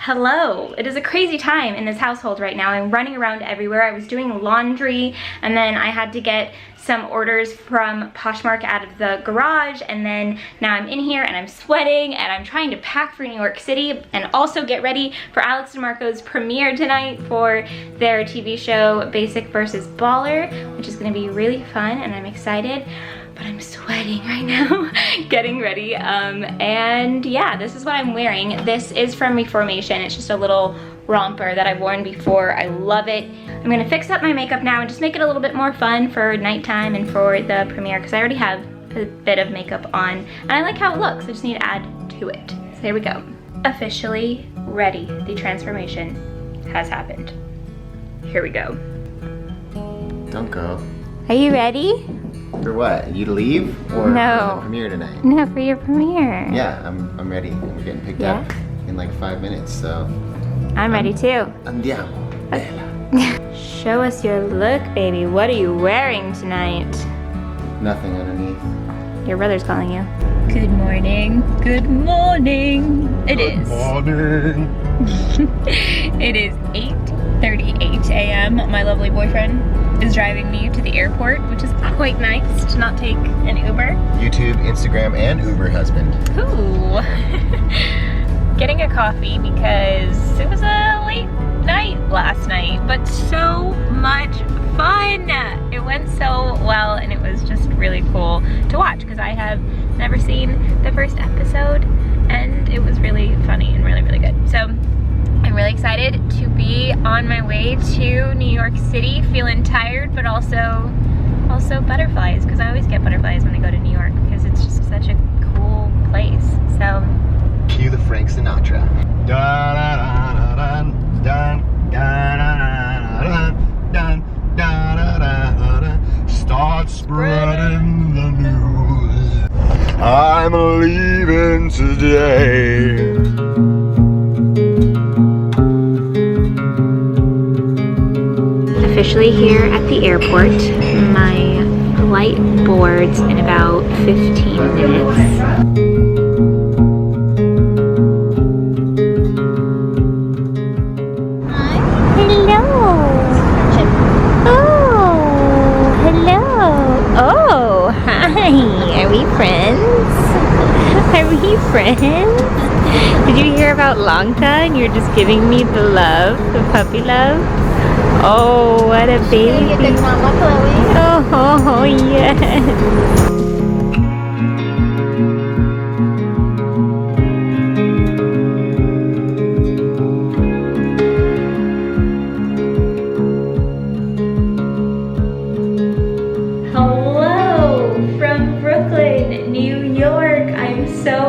Hello. It is a crazy time in this household right now. I'm running around everywhere. I was doing laundry and then I had to get some orders from Poshmark out of the garage, and then now I'm in here and I'm sweating and I'm trying to pack for New York City and also get ready for Alex DeMarco's premiere tonight for their TV show Basic vs. Baller, which is gonna be really fun and I'm excited. But I'm sweating right now, getting ready. And yeah, this is what I'm wearing. This is from Reformation. It's just a little romper that I've worn before. I love it. I'm gonna fix up my makeup now and just make it a little bit more fun for nighttime and for the premiere, because I already have a bit of makeup on and I like how it looks. I just need to add to it. So here we go. Officially ready. The transformation has happened. Here we go. Don't go. Are you ready? For what? You to leave? Or no. For the premiere tonight? No, for your premiere. Yeah, I'm ready. We're getting picked up in like 5 minutes, so. I'm ready too. Andiamo. Show us your look, baby. What are you wearing tonight? Nothing underneath. Your brother's calling you. Good morning. Good morning. It is. Good morning. It is 8:38 a.m. My lovely boyfriend is driving me to the airport, which is quite nice to not take an Uber. YouTube, Instagram, and Uber husband. Ooh. Getting a coffee because it was a late night last night, but so much fun. It went so well and it was just really cool to watch because I have never seen the first episode and it was really funny and really, really good. So I'm really excited to be on my way to New York City, feeling tired, but also butterflies, because I always get butterflies when I go to New York because it's just such a cool place. So cue the Frank Sinatra. Da da da da da da da da da da. Start spreading the news. I'm leaving today. Officially here at the airport. My flight boards in about 15 minutes. Hello. Oh, hello. Oh, hi. Are we friends? Are we friends? Did you hear about Longta and you're just giving me the love, the puppy love? Oh, what a baby. Oh, yes.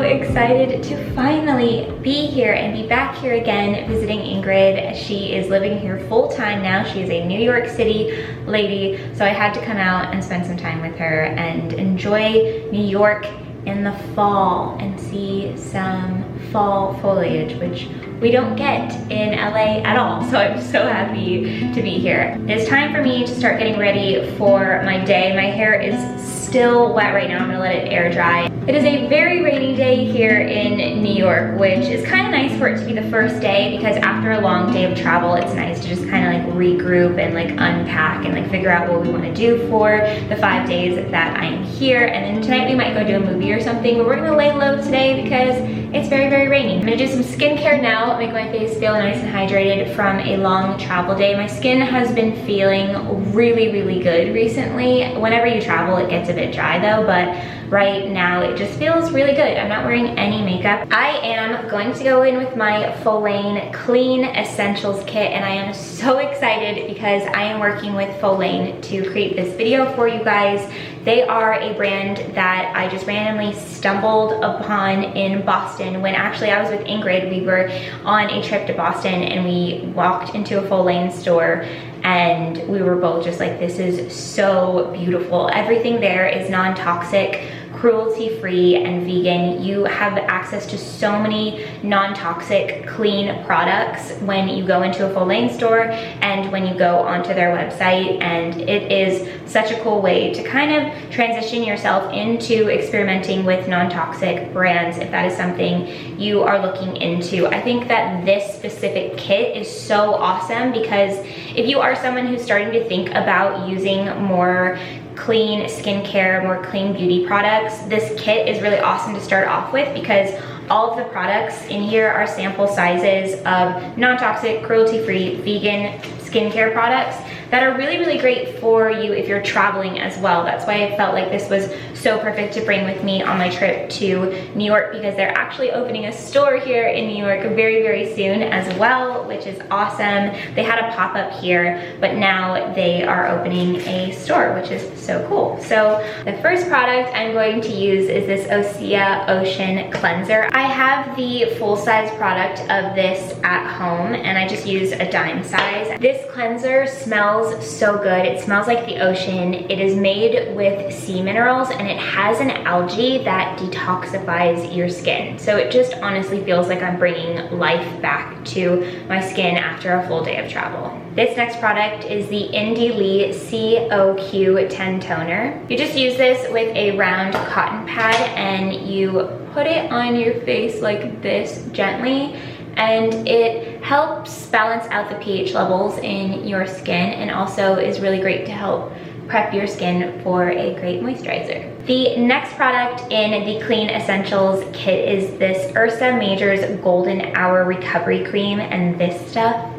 Excited to finally be here and be back here again visiting Ingrid. She is living here full-time now. She is a New York City lady, so I had to come out and spend some time with her and enjoy New York in the fall and see some fall foliage, which we don't get in LA at all, so I'm so happy to be here. It's time for me to start getting ready for my day. My hair is still wet right now. I'm gonna let it air dry. It is a very rainy day here in New York, which is kind of nice for it to be the first day, because after a long day of travel, it's nice to just kind of like regroup and like unpack and like figure out what we want to do for the 5 days that I am here. And then tonight we might go do a movie or something, but we're gonna lay low today because it's very, very rainy. I'm gonna do some skincare now, make my face feel nice and hydrated from a long travel day. My skin has been feeling really, really good recently. Whenever you travel, it gets a bit dry though, but right now it just feels really good. I'm not wearing any makeup. I am going to go in with my Folane Clean Essentials Kit, and I am so excited because I am working with Folane to create this video for you guys. They are a brand that I just randomly stumbled upon in Boston when actually I was with Ingrid. We were on a trip to Boston and we walked into a Folane store and we were both just like, this is so beautiful. Everything there is non-toxic, cruelty-free and vegan. You have access to so many non-toxic, clean products when you go into a full lane store and when you go onto their website, and it is such a cool way to kind of transition yourself into experimenting with non-toxic brands if that is something you are looking into. I think that this specific kit is so awesome because if you are someone who's starting to think about using more clean skincare, more clean beauty products, this kit is really awesome to start off with because all of the products in here are sample sizes of non-toxic, cruelty-free, vegan skincare products that are really, really great for you if you're traveling as well. That's why I felt like this was so perfect to bring with me on my trip to New York, because they're actually opening a store here in New York very, very soon as well, which is awesome. They had a pop-up here, but now they are opening a store, which is so cool. So the first product I'm going to use is this Osya Ocean Cleanser. I have the full-size product of this at home, and I just use a dime size. This cleanser smells so good. It smells like the ocean. It is made with sea minerals, and it has an algae that detoxifies your skin. So it just honestly feels like I'm bringing life back to my skin after a full day of travel. This next product is the Indie Lee COQ 10 Toner. You just use this with a round cotton pad and you put it on your face like this gently, and it helps balance out the pH levels in your skin and also is really great to help prep your skin for a great moisturizer. The next product in the Clean Essentials kit is this Ursa Majors Golden Hour Recovery Cream, and this stuff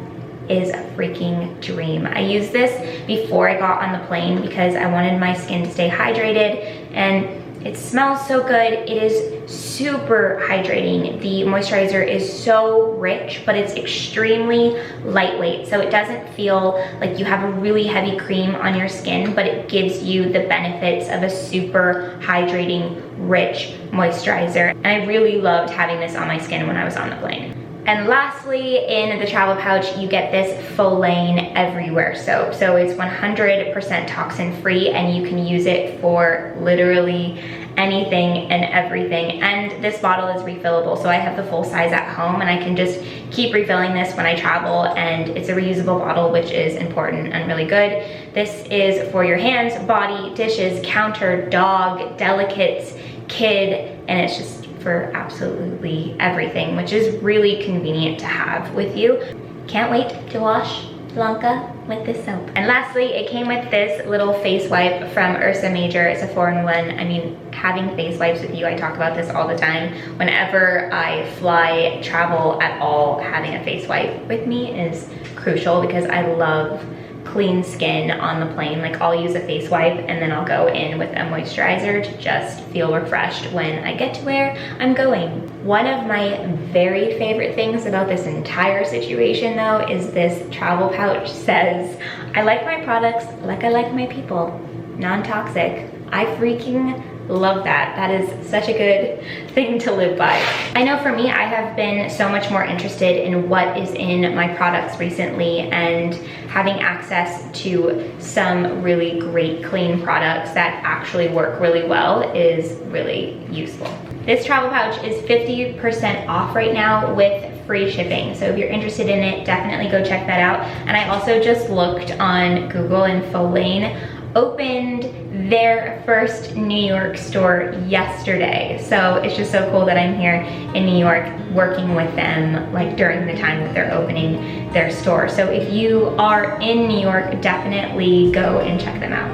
is a freaking dream. I used this before I got on the plane because I wanted my skin to stay hydrated, and it smells so good. It is super hydrating. The moisturizer is so rich, but it's extremely lightweight. So it doesn't feel like you have a really heavy cream on your skin, but it gives you the benefits of a super hydrating, rich moisturizer. And I really loved having this on my skin when I was on the plane. And lastly, in the travel pouch, you get this full lane everywhere soap. So it's 100% toxin free, and you can use it for literally anything and everything. And this bottle is refillable. So I have the full size at home and I can just keep refilling this when I travel, and it's a reusable bottle, which is important and really good. This is for your hands, body, dishes, counter, dog, delicates, kid, and it's just for absolutely everything, which is really convenient to have with you. Can't wait to wash Blanca with this soap. And lastly, it came with this little face wipe from Ursa Major. It's a 4-in-1. I mean, having face wipes with you, I talk about this all the time. Whenever I fly, travel at all, having a face wipe with me is crucial because I love clean skin on the plane. Like, I'll use a face wipe and then I'll go in with a moisturizer to just feel refreshed when I get to where I'm going. One of my very favorite things about this entire situation though is this travel pouch says, I like my products like I like my people, non-toxic. I freaking love that. That is such a good thing to live by. I know for me, I have been so much more interested in what is in my products recently, and having access to some really great clean products that actually work really well is really useful. This travel pouch is 50% off right now with free shipping. So if you're interested in it, definitely go check that out. And I also just looked on Google, and Folane opened their first New York store yesterday. So it's just so cool that I'm here in New York working with them like during the time that they're opening their store. So if you are in New York, definitely go and check them out.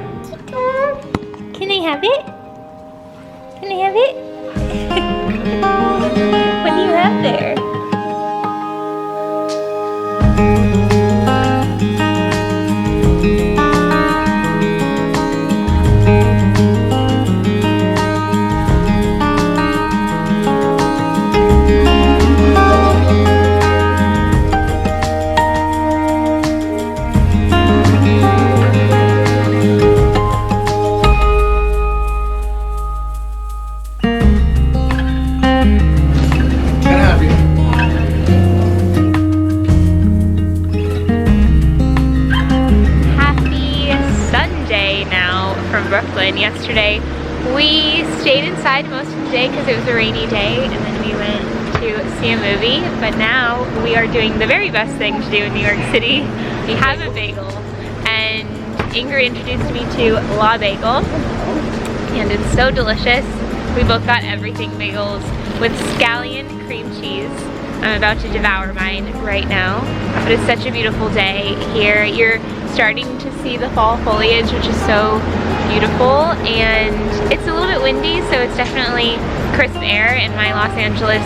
Can I have it? Can I have it? What do you have there? Yesterday We stayed inside most of the day because it was a rainy day, and then we went to see a movie. But now we are doing the very best thing to do in New York City. We have a bagel, and Ingrid introduced me to La Bagel, and it's so delicious. We both got everything bagels with scallion cream cheese. I'm about to devour mine right now, but it's such a beautiful day here. You're starting to see the fall foliage, which is so beautiful, and it's a little bit windy, so it's definitely crisp air, and my Los Angeles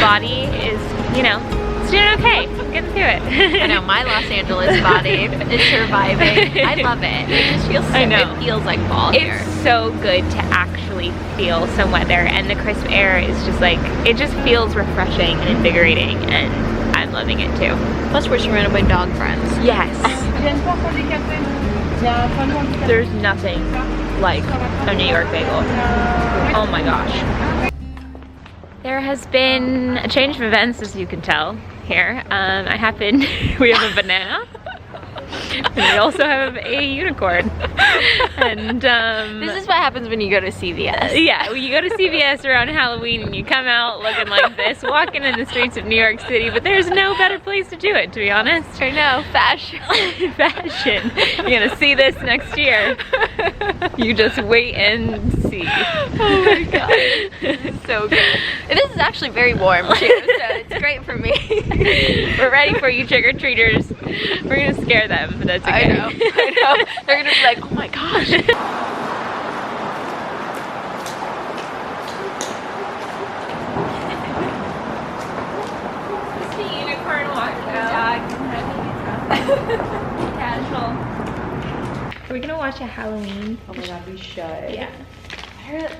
body is, you know, it's doing okay. I'm getting through it. I know, my Los Angeles body is surviving. I love it. It just feels so, it feels like fall here. It's so good to actually feel some weather, and the crisp air is just like, it just feels refreshing and invigorating, and I'm loving it too. Plus we're surrounded by dog friends. Yes. There's nothing like a New York bagel. Oh my gosh. There has been a change of events, as you can tell here. We have a banana. And we also have a unicorn. And this is what happens when you go to CVS. Yeah, when you go to CVS around Halloween and you come out looking like this, walking in the streets of New York City, but there's no better place to do it, to be honest. I know, fashion. Fashion. You're gonna see this next year. You just wait and see. Oh my god. It's so good. And this is actually very warm too, so it's great for me. We're ready for you trick-or-treaters. We're gonna scare them, but that's okay. I know. They're gonna be like, oh my gosh. It's the unicorn walkout. Casual. Are we gonna watch a Halloween? Oh my god, we should. Yeah.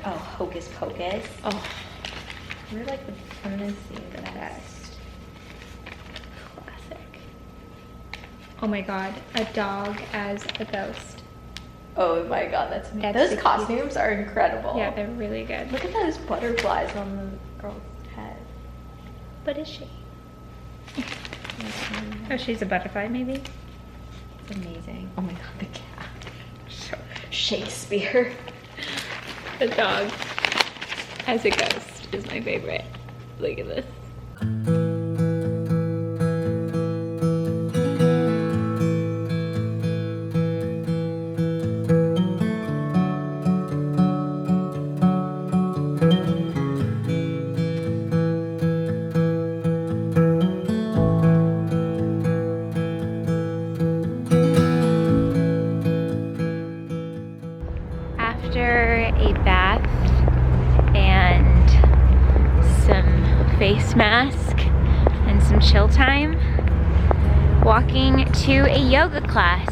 Oh, Hocus Pocus. Oh. We're like the funnest scene the best. Classic. Oh my god, a dog as a ghost. Oh my god, that's That's those the costumes are incredible. Yeah, they're really good. Look at those butterflies on the girl's head. What is she? Oh, she's a butterfly, maybe? It's amazing. Oh my god, the cat. So Shakespeare. the dog as a ghost is my favorite. Look at this. After a bath and some face mask and some chill time, walking to a yoga class.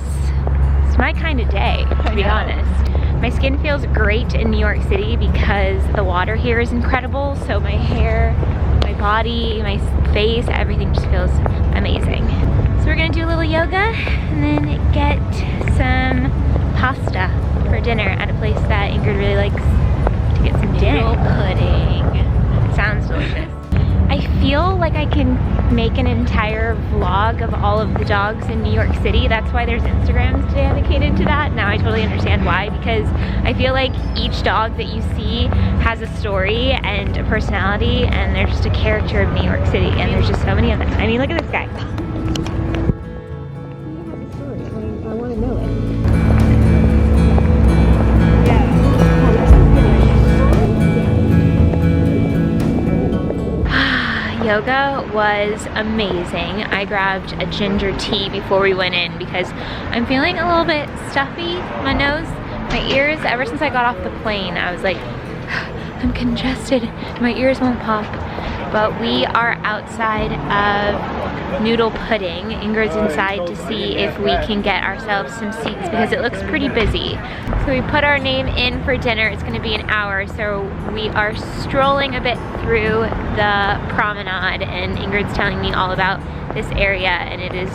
It's my kind of day, to be honest. My skin feels great in New York City because the water here is incredible, so my hair, my body, my face, everything just feels amazing. So we're gonna do a little yoga and then get some pasta for dinner at a place that Ingrid really likes to get some dinner. Pudding. Sounds delicious. I feel like I can make an entire vlog of all of the dogs in New York City. That's why there's Instagrams dedicated to that. Now I totally understand why, because I feel like each dog that you see has a story and a personality, and they're just a character of New York City, and there's just so many of them. I mean, look at this guy. I want to know it. Yoga was amazing. I grabbed a ginger tea before we went in because I'm feeling a little bit stuffy, my nose, my ears. Ever since I got off the plane, I was like, I'm congested, my ears won't pop. But we are outside of Noodle Pudding. Ingrid's inside to see if we can get ourselves some seats because it looks pretty busy. So we put our name in for dinner. It's gonna be an hour, so we are strolling a bit through the promenade, and Ingrid's telling me all about this area, and it is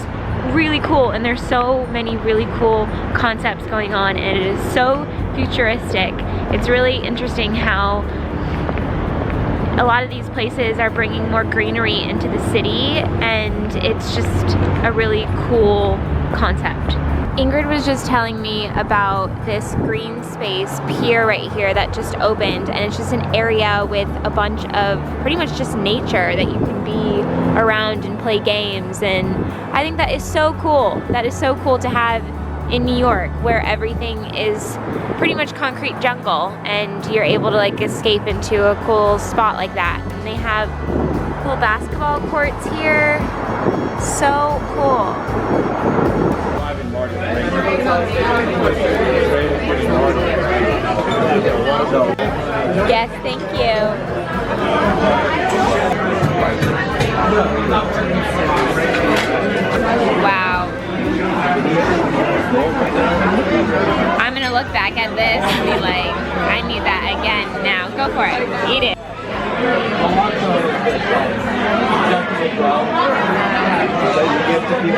really cool, and there's so many really cool concepts going on, and it is so futuristic. It's really interesting how a lot of these places are bringing more greenery into the city, and it's just a really cool concept. Ingrid was just telling me about this green space pier right here that just opened, and it's just an area with a bunch of pretty much just nature that you can be around and play games, and I think that is so cool. That is so cool to have in New York, where everything is pretty much concrete jungle and you're able to like escape into a cool spot like that. And they have cool basketball courts here. So cool. Yes, thank you. Wow. I'm gonna look back at this and be like, I need that again now. Go for it. Eat it.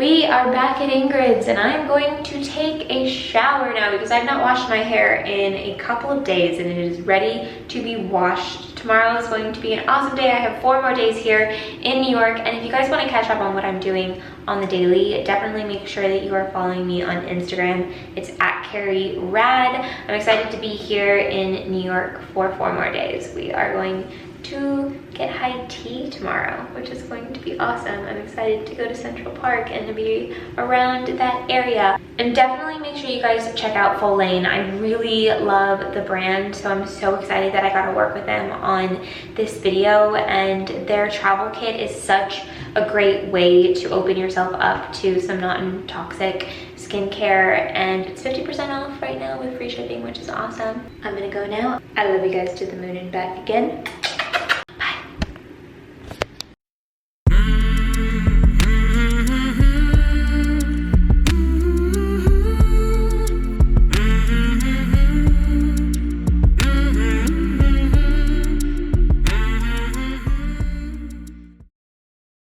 We are back at Ingrid's and I'm going to take a shower now because I've not washed my hair in a couple of days and it is ready to be washed. Tomorrow is going to be an awesome day. I have 4 more days here in New York, and if you guys want to catch up on what I'm doing on the daily, definitely make sure that you are following me on Instagram. It's at Carrie Rad. I'm excited to be here in New York for 4 more days. We are going to get high tea tomorrow, which is going to be awesome. I'm excited to go to Central Park and to be around that area. And definitely make sure you guys check out Full Lane. I really love the brand, so I'm so excited that I got to work with them on this video, and their travel kit is such a great way to open yourself up to some non-toxic skincare, and it's 50% off right now with free shipping, which is awesome. I'm gonna go now. I love you guys to the moon and back again.